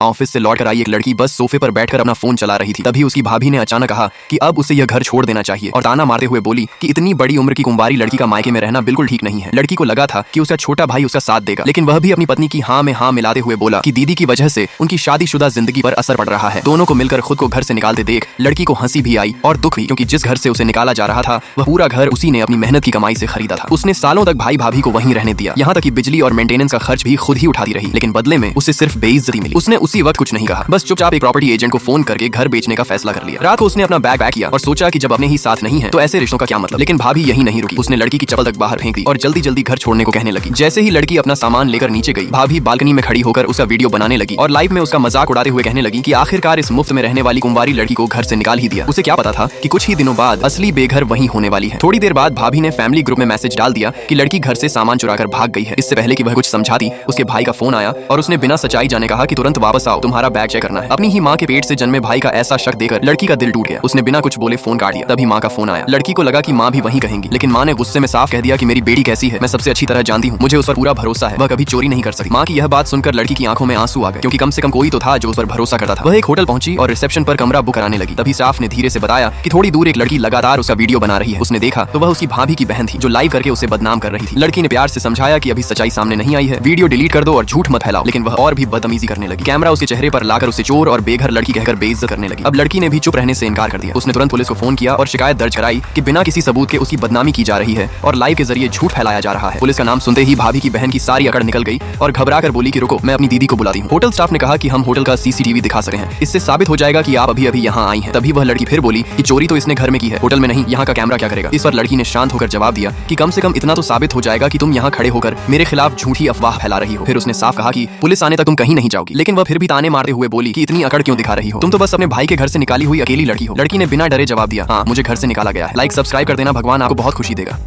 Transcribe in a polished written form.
Office से लौटकर आई एक लड़की बस सोफे पर बैठकर अपना फोन चला रही थी। तभी उसकी भाभी ने अचानक कहा कि अब उसे यह घर छोड़ देना चाहिए और ताना मारते हुए बोली कि इतनी बड़ी उम्र की कुंवारी लड़की का मायके में रहना बिल्कुल ठीक नहीं है। लड़की को लगा था कि उसका छोटा भाई उसका साथ देगा, लेकिन वह भी अपनी पत्नी की हाँ में हाँ मिलाते हुए बोला कि दीदी की वजह से उनकी शादीशुदा जिंदगी पर असर पड़ रहा है। दोनों को मिलकर खुद को घर से निकालते देख लड़की को हंसी भी आई और दुख भी, क्योंकि जिस घर से उसे निकाला जा रहा था वह पूरा घर उसी ने अपनी मेहनत की कमाई से खरीदा था। उसने सालों तक भाई भाभी को वहीं रहने दिया, यहाँ तक कि बिजली और मेंटेनेंस का खर्च भी खुद ही उठाती रही, लेकिन बदले में उसे सिर्फ बेइज्जती मिली। उसने उसी वक्त कुछ नहीं कहा, बस चुपचाप एक प्रॉपर्टी एजेंट को फोन करके घर बेचने का फैसला कर लिया। रात को उसने अपना बैग पैक किया और सोचा कि जब अपने ही साथ नहीं है तो ऐसे रिश्तों का क्या मतलब। लेकिन भाभी यही नहीं रुकी, उसने लड़की की चप्पल तक बाहर फेंक दी और जल्दी जल्दी घर छोड़ने को कहने लगी। जैसे ही लड़की अपना सामान लेकर नीचे गई, भाभी बालकनी में खड़ी होकर उसका वीडियो बनाने लगी और लाइव में उसका मजाक उड़ाते हुए कहने लगी कि आखिरकार इस मुफ्त में रहने वाली कुंवारी लड़की को घर से निकाल ही दिया। उसे क्या पता था कि कुछ ही दिनों बाद असली बेघर वही होने वाली है। थोड़ी देर बाद भाभी ने फैमिली ग्रुप में मैसेज डाल दिया कि लड़की घर से सामान चुराकर भाग गई है। इससे पहले कि वह कुछ समझाती, उसके भाई का फोन आया और उसने बिना सच्चाई जाने कहा कि तुरंत वापस आओ, तुम्हारा बैग चेक करना है। अपनी ही माँ के पेट से जन्मे भाई का ऐसा शक देकर लड़की का दिल टूट गया। उसने बिना कुछ बोले फोन काट दिया। तभी माँ का फोन आया। लड़की को लगा कि माँ भी वही कहेंगी, लेकिन माँ ने गुस्से में साफ कह दिया कि मेरी बेटी कैसी है मैं सबसे अच्छी तरह जानती हूँ, मुझे उस पर पूरा भरोसा है, वह कभी चोरी नहीं कर सकती। माँ की यह बात सुनकर लड़की की आंखों में आंसू आ गए, क्योंकि कम से कम कोई तो था जो उस पर भरोसा करता था। वह एक होटल पहुंची और रिसेप्शन पर कमरा बुक कराने लगी। तभी स्टाफ ने धीरे से बताया कि थोड़ी दूर एक लड़की लगातार उसका वीडियो बना रही है। उसने देखा तो वह उसकी भाभी की बहन थी जो लाइव करके उसे बदनाम कर रही थी। लड़की ने प्यार से समझाया कि अभी सच्चाई सामने नहीं आई है, वीडियो डिलीट कर दो और झूठ मत फैलाओ, लेकिन वह और भी बदतमीजी करने लगी। कैमरा उसके चेहरे पर लाकर उसे चोर और बेघर लड़की कहकर बेइज्जत करने लगी। अब लड़की ने भी चुप रहने से इनकार कर दिया। उसने तुरंत पुलिस को फोन किया और शिकायत दर्ज कराई कि बिना किसी सबूत के उसकी बदनामी की जा रही है और लाइव के जरिए झूठ फैलाया जा रहा है। पुलिस का नाम सुनते ही भाभी की बहन की सारी अकड़ निकल गई और घबराकर बोली कि रुको, मैं अपनी दीदी को बुलाती हूँ। होटल स्टाफ ने कहा कि हम होटल का सीसीटीवी दिखा सकते हैं, इससे साबित हो जाएगा कि आप अभी अभी यहाँ आई हैं। तभी वह लड़की फिर बोली कि चोरी तो इसने घर में की है, होटल में नहीं, यहाँ का कैमरा क्या करेगा। इस पर लड़की ने शांत होकर जवाब दिया कि कम से कम इतना तो साबित हो जाएगा कि तुम यहाँ खड़े होकर मेरे खिलाफ झूठी अफवाह फैला रही हो। फिर उसने साफ कहा कि पुलिस आने तक तुम कहीं नहीं जाओगी, लेकिन वह फिर भी ताने मारते हुए बोली कि इतनी अकड़ क्यों दिखा रही हो, तुम तो बस अपने भाई के घर से निकाली हुई अकेली लड़की हो। लड़की ने बिना डरे जवाब दिया, हाँ मुझे घर से निकाला गया है। लाइक सब्सक्राइब कर देना, भगवान आपको बहुत खुशी देगा।